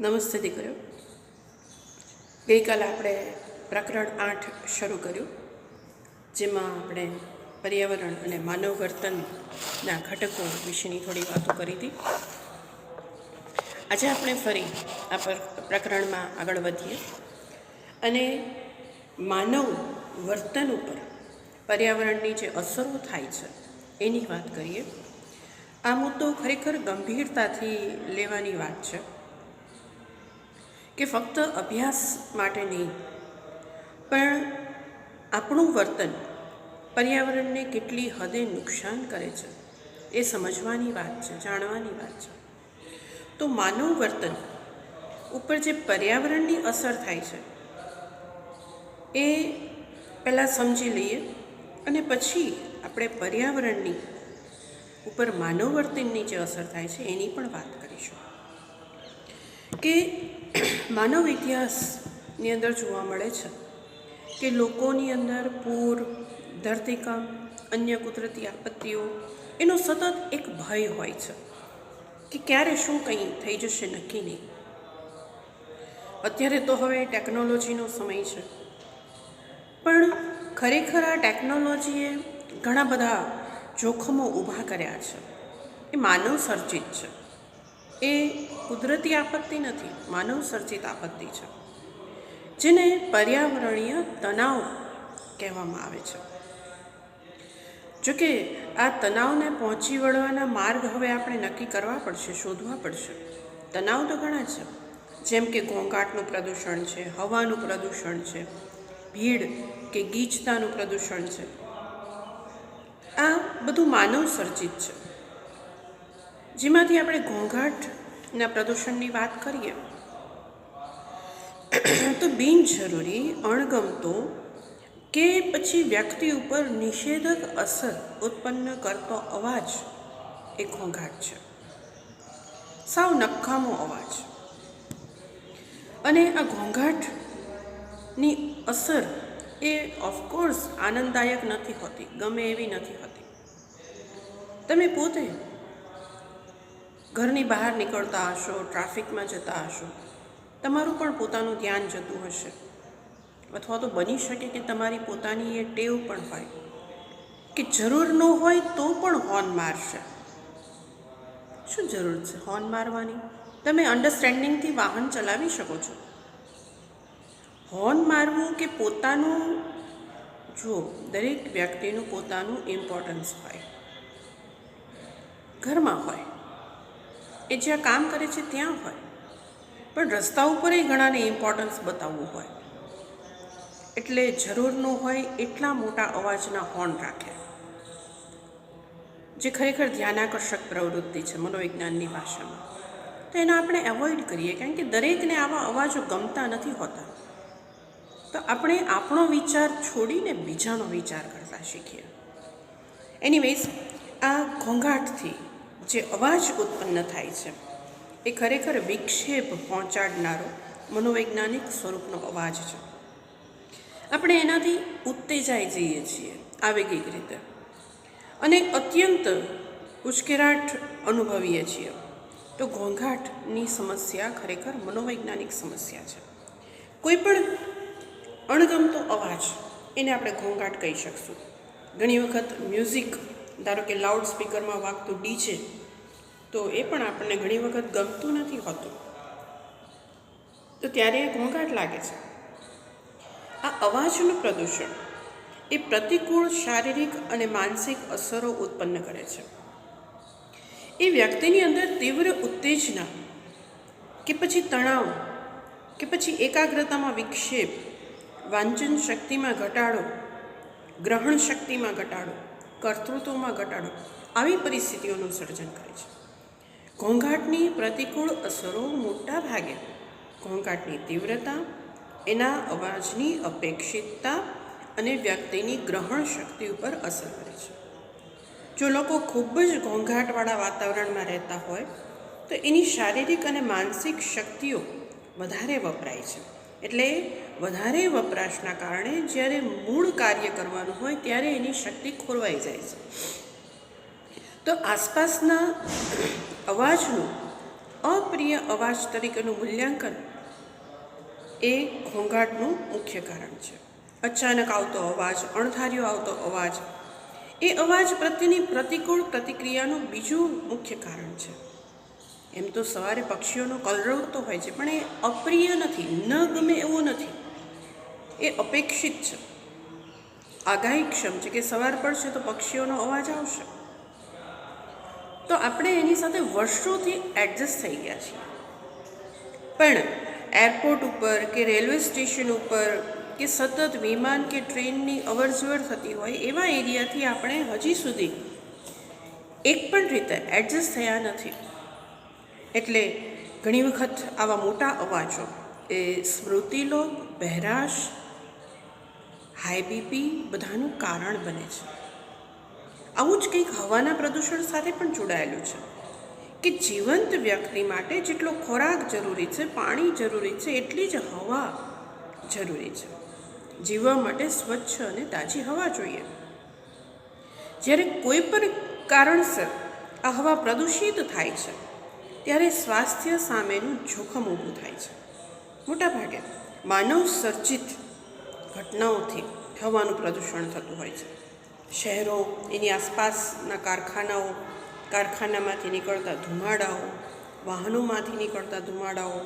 નમસ્તે દીકરીઓ. ગઈકાલે આપણે પ્રકરણ 8 શરૂ કર્યું, જેમાં આપણે પર્યાવરણ અને માનવ વર્તનના ઘટકો વિશેની થોડી વાતો કરી હતી. આજે આપણે ફરી આ પ્રકરણમાં આગળ વધીએ અને માનવ વર્તન ઉપર પર્યાવરણની જે અસરો થાય છે એની વાત કરીએ. આ મુદ્દો ખરેખર ગંભીરતાથી લેવાની વાત છે કે ફક્ત અભ્યાસ માટે નહીં, પણ આપણું વર્તન પર્યાવરણને કેટલી હદે નુકસાન કરે છે એ સમજવાની વાત છે, જાણવાની વાત છે. તો માનવ વર્તન ઉપર જે પર્યાવરણની અસર થાય છે એ પહેલાં સમજી લઈએ અને પછી આપણે પર્યાવરણની ઉપર માનવ વર્તનની જે અસર થાય છે એની પણ વાત કરીશું. કે માનવ ઇતિહાસની અંદર જોવા મળે છે કે લોકોની અંદર પૂર, ધરતીકંપ, અન્ય કુદરતી આપત્તિઓ એનો સતત એક ભય હોય છે કે ક્યારે શું કંઈ થઈ જશે નક્કી નહીં. અત્યારે તો હવે ટેકનોલોજીનો સમય છે, પણ ખરેખર આ ટેકનોલોજીએ ઘણા બધા જોખમો ઊભા કર્યા છે. એ માનવ સર્જિત છે, એ કુદરતી આપત્તિ નથી, માનવ સર્જિત આપત્તિ છે, જેને પર્યાવરણીય તણાવ કહેવામાં આવે છે. જોકે આ તણાવને પહોંચી વળવાના માર્ગ હવે આપણે નક્કી કરવા પડશે, શોધવા પડશે. તણાવ તો ઘણા છે, જેમ કે ઘોંઘાટનું પ્રદૂષણ છે, હવાનું પ્રદૂષણ છે, ભીડ કે ગીચતાનું પ્રદૂષણ છે. આ બધું માનવ સર્જિત છે. જેમાંથી આપણે ઘોંઘાટના પ્રદૂષણની વાત કરીએ તો બિનજરૂરી, અણગમતો કે પછી વ્યક્તિ ઉપર નિષેધક અસર ઉત્પન્ન કરતો અવાજ એ ઘોંઘાટ છે. સાવ નકામો અવાજ. અને આ ઘોંઘાટની અસર એ ઓફકોર્સ આનંદદાયક નથી હોતી, ગમે એવી નથી હોતી. તમે પોતે ઘરની બહાર નીકળતા હશો, ટ્રાફિકમાં જતા હશો, તમારું પણ પોતાનું ધ્યાન જતું હશે, અથવા તો બની શકે કે તમારી પોતાની એ ટેવ પણ હોય કે જરૂર ન હોય તો પણ હોર્ન મારશે. શું જરૂર છે હોર્ન મારવાની? તમે અન્ડરસ્ટેન્ડિંગથી વાહન ચલાવી શકો છો. હોર્ન મારવું કે પોતાનું, જો દરેક વ્યક્તિનું પોતાનું ઇમ્પોર્ટન્સ હોય, ઘરમાં હોય, એ જ્યાં કામ કરે છે ત્યાં હોય, પણ રસ્તા ઉપર ઘણાને ઇમ્પોર્ટન્સ બતાવવું હોય એટલે જરૂર ન હોય એટલા મોટા અવાજના હોર્ન રાખે, જે ખરેખર ધ્યાનાકર્ષક પ્રવૃત્તિ છે મનોવિજ્ઞાનની ભાષામાં. તો એને આપણે એવોઇડ કરીએ, કારણ કે દરેકને આવા અવાજો ગમતા નથી હોતા. તો આપણે આપણો વિચાર છોડીને બીજાનો વિચાર કરતા શીખીએ. એનીવેઝ, આ ઘોંઘાટથી જે અવાજ ઉત્પન્ન થાય છે એ ખરેખર વિક્ષેપ પહોંચાડનારો મનોવૈજ્ઞાનિક સ્વરૂપનો અવાજ છે. આપણે એનાથી ઉત્તેજાઈ જઈએ છીએ આવેગિક રીતે અને અત્યંત ઉશ્કેરાટ અનુભવીએ છીએ. તો ઘોંઘાટની સમસ્યા ખરેખર મનોવૈજ્ઞાનિક સમસ્યા છે. કોઈ પણ અણગમતો અવાજ એને આપણે ઘોંઘાટ કહી શકશું. ઘણી વખત મ્યુઝિક, ધારો કે લાઉડ સ્પીકરમાં વાગતું ડીજે, તો એ પણ આપણને ઘણી વખત ગમતું નથી હોતું, તો ત્યારે એ ઘોંઘાટ લાગે છે. આ અવાજનું પ્રદૂષણ એ પ્રતિકૂળ શારીરિક અને માનસિક અસરો ઉત્પન્ન કરે છે. એ વ્યક્તિની અંદર તીવ્ર ઉત્તેજના કે પછી તણાવ કે પછી એકાગ્રતામાં વિક્ષેપ, વાંચન શક્તિમાં ઘટાડો, ગ્રહણ શક્તિમાં ઘટાડો, કર્તૃત્વમાં ઘટાડો, આવી પરિસ્થિતિઓનું સર્જન કરે છે. ઘોંઘાટની પ્રતિકૂળ અસરો મોટા ભાગે ઘોંઘાટની તીવ્રતા, એના અવાજની અપેક્ષિતતા અને વ્યક્તિની ગ્રહણ શક્તિ ઉપર અસર કરે છે. જો લોકો ખૂબ જ ઘોંઘાટવાળા વાતાવરણમાં રહેતા હોય તો એની શારીરિક અને માનસિક શક્તિઓ વધારે વપરાય છે. એટલે વધારે વપરાશના કારણે જ્યારે મૂળ કાર્ય કરવાનું હોય ત્યારે એની શક્તિ ખોરવાઈ જાય છે. તો આસપાસના અવાજનું અપ્રિય અવાજ તરીકેનું મૂલ્યાંકન એ ઘોંઘાટનું મુખ્ય કારણ છે. અચાનક આવતો અવાજ, અણધાર્યો આવતો અવાજ એ અવાજ પ્રત્યેની પ્રતિકૂળ પ્રતિક્રિયાનું બીજું મુખ્ય કારણ છે. એમ તો સવારે પક્ષીઓનો કલરવ તો હોય છે, પણ એ અપ્રિય નથી, ન ગમે એવું નથી, એ અપેક્ષિત છે, આગાહીક્ષમ છે કે સવાર પડશે તો પક્ષીઓનો અવાજ આવશે. તો આપણે એની સાથે વર્ષોથી એડજસ્ટ થઈ ગયા છીએ. પણ એરપોર્ટ ઉપર કે રેલવે સ્ટેશન ઉપર કે સતત વિમાન કે ટ્રેનની અવરજવર થતી હોય એવા એરિયાથી આપણે હજી સુધી એક પણ રીતે એડજસ્ટ થયા નથી. એટલે ઘણી વખત આવા મોટા અવાજો એ સ્મૃતિલોપ, બહેરાશ, હાઈ બીપી બધાનું કારણ બને છે. આવું જ કંઈક હવાના પ્રદૂષણ સાથે પણ જોડાયેલું છે કે જીવંત વ્યક્તિ માટે જેટલો ખોરાક જરૂરી છે, પાણી જરૂરી છે, એટલી જ હવા જરૂરી છે. જીવવા માટે સ્વચ્છ અને તાજી હવા જોઈએ. જ્યારે કોઈ પણ કારણસર આ હવા પ્રદૂષિત થાય છે ત્યારે સ્વાસ્થ્ય સામેનું જોખમ ઊભું થાય છે. મોટાભાગે માનવ સર્જિત ઘટનાઓથી હવાનું પ્રદૂષણ થતું હોય છે. શહેરો, એની આસપાસના કારખાનાઓ, કારખાનામાંથી નીકળતા ધુમાડાઓ, વાહનોમાંથી નીકળતા ધુમાડાઓ,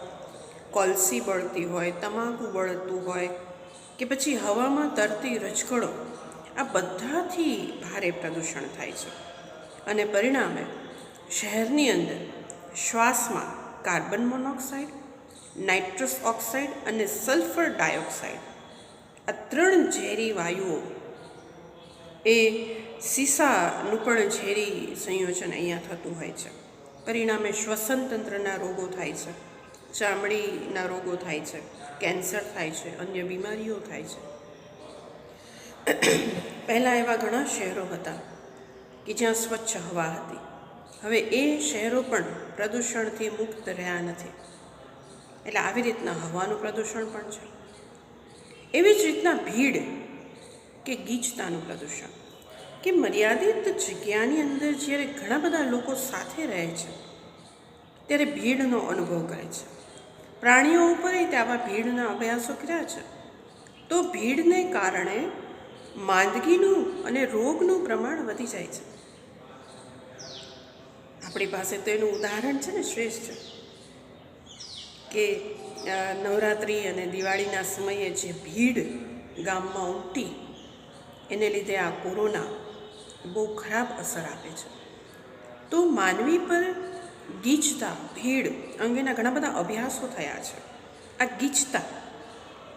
કોલસી બળતી હોય, તમાકુ બળતું હોય કે પછી હવામાં તરતી રજકણો, આ બધાથી ભારે પ્રદૂષણ થાય છે. અને પરિણામે શહેરની અંદર શ્વાસમાં કાર્બન મોનોક્સાઇડ, નાઇટ્રસ ઓક્સાઇડ અને સલ્ફર ડાયોક્સાઇડ, આ 3 ઝેરી વાયુઓ, એ સીસાનું પણ ઝેરી સંયોજન અહીંયા થતું હોય છે. પરિણામે શ્વસન તંત્રના રોગો થાય છે, ચામડીના રોગો થાય છે, કેન્સર થાય છે, અન્ય બીમારીઓ થાય છે. પહેલાં એવા ઘણા શહેરો હતા કે જ્યાં સ્વચ્છ હવા હતી. હવે એ શહેરો પણ પ્રદૂષણથી મુક્ત રહ્યા નથી. એટલે આવી રીતના હવાનું પ્રદૂષણ પણ છે. એવી જ રીતના ભીડ કે ગીચતાનું પ્રદૂષણ, કે મર્યાદિત જગ્યાની અંદર જ્યારે ઘણા બધા લોકો સાથે રહે છે ત્યારે ભીડનો અનુભવ કરે છે. પ્રાણીઓ ઉપર આવા ભીડના અભ્યાસો કર્યા છે. તો ભીડને કારણે માંદગીનું અને રોગનું પ્રમાણ વધી જાય છે. આપણી પાસે તો એનું ઉદાહરણ છે ને, શ્રેષ્ઠ કે નવરાત્રિ અને દિવાળીના સમયે જે ભીડ ગામમાં ઉમટી, એને લીધે આ કોરોના બહુ ખરાબ અસર આપે છે. તો માનવી પર ગીચતા, ભીડ અંગેના ઘણા બધા અભ્યાસો થયા છે. આ ગીચતા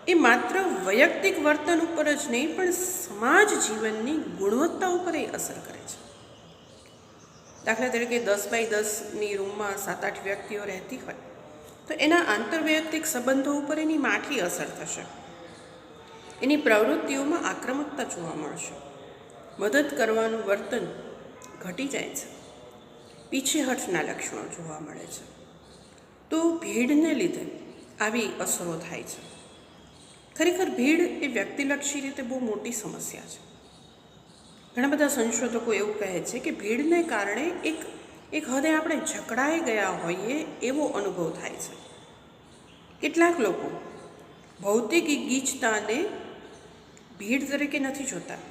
એ માત્ર વૈયક્તિક વર્તન ઉપર જ નહીં, પણ સમાજ જીવનની ગુણવત્તા ઉપર એ અસર કરે છે. દાખલા તરીકે 10x10ની રૂમમાં 7-8 વ્યક્તિઓ રહેતી હોય તો એના આંતરવૈયક્તિક સંબંધો ઉપર એની માઠી અસર થશે. એની પ્રવૃત્તિઓમાં આક્રમકતા જોવા મળશે. મદદ કરવાનું વર્તન ઘટી જાય છે. પીછેહઠના લક્ષણો જોવા મળે છે. તો ભીડને લીધે આવી અસરો થાય છે. ખરેખર ભીડ એ વ્યક્તિલક્ષી રીતે બહુ મોટી સમસ્યા છે. ઘણા બધા સંશોધકો એવું કહે છે કે ભીડને કારણે એક હદે આપણે જકડાઈ ગયા હોઈએ એવો અનુભવ થાય છે. કેટલાક લોકો ભૌતિક ગીચતાને ભીડ તરીકે નથી જોતા.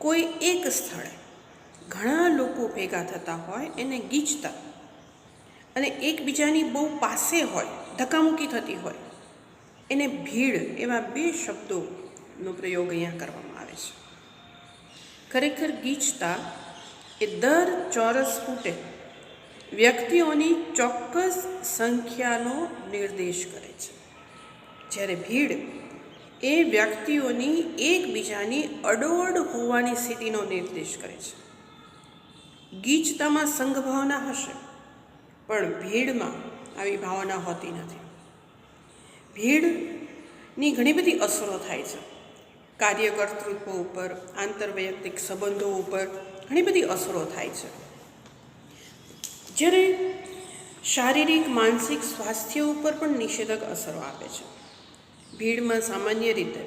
કોઈ એક સ્થળે ઘણા લોકો ભેગા થતા હોય એને ગીચતા, અને એકબીજાની બહુ પાસે હોય, ધક્કામુક્કી થતી હોય, એને ભીડ, એવા 2 શબ્દોનો પ્રયોગ અહીંયા કરવામાં આવે છે. ખરેખર ગીચતા એ દર ચોરસ ફૂટે વ્યક્તિઓની ચોક્કસ સંખ્યાનો નિર્દેશ કરે છે, જ્યારે ભીડ એ વ્યક્તિઓની એકબીજાની અડોઅડ હોવાની સ્થિતિનો નિર્દેશ કરે છે. ગીચતામાં સંઘભાવના હશે, પણ ભીડમાં આવી ભાવના હોતી નથી. ભીડની ઘણી બધી અસરો થાય છે. કાર્યકર્તૃત્વ ઉપર, આંતરવૈયક્તિક સંબંધો ઉપર ઘણી બધી અસરો થાય છે. જ્યારે શારીરિક, માનસિક સ્વાસ્થ્ય ઉપર પણ નિષેધક અસરો આપે છે. ભીડમાં સામાન્ય રીતે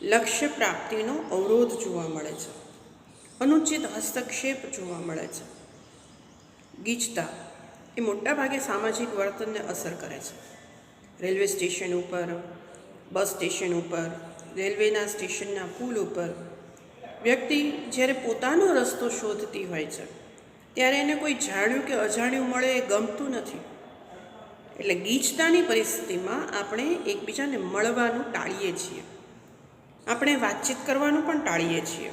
લક્ષ્ય પ્રાપ્તિનો અવરોધ જોવા મળે છે. અનુચિત હસ્તક્ષેપ જોવા મળે છે. ગીચતા એ મોટાભાગે સામાજિક વર્તનને અસર કરે છે. રેલવે સ્ટેશન ઉપર, બસ સ્ટેશન ઉપર, રેલવેના સ્ટેશનના પુલ ઉપર વ્યક્તિ જ્યારે પોતાનો રસ્તો શોધતી હોય છે ત્યારે એને કોઈ જાણ્યું કે અજાણ્યું મળે એ ગમતું નથી. એટલે ગીચતાની પરિસ્થિતિમાં આપણે એકબીજાને મળવાનું ટાળીએ છીએ, આપણે વાતચીત કરવાનું પણ ટાળીએ છીએ.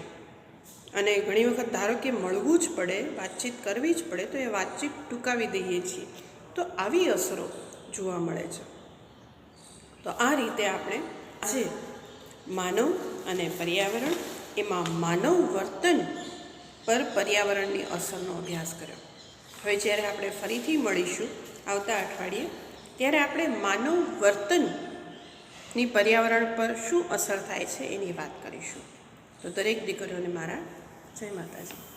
અને ઘણી વખત ધારો કે મળવું જ પડે, વાતચીત કરવી જ પડે તો એ વાતચીત ટૂંકાવી દઈએ છીએ. તો આવી અસરો જોવા મળે છે. તો આ રીતે આપણે આજે માનવ અને પર્યાવરણ, એમાં માનવ વર્તન પર પર્યાવરણની અસરનો અભ્યાસ કર્યો. હવે જ્યારે આપણે ફરીથી મળીશું આવતા અઠવાડિયે, ત્યારે આપણે માનવ વર્તનની પર્યાવરણ પર શું અસર થાય છે એની વાત કરીશું. તો દરેક દીકરીઓને મારા જય માતાજી.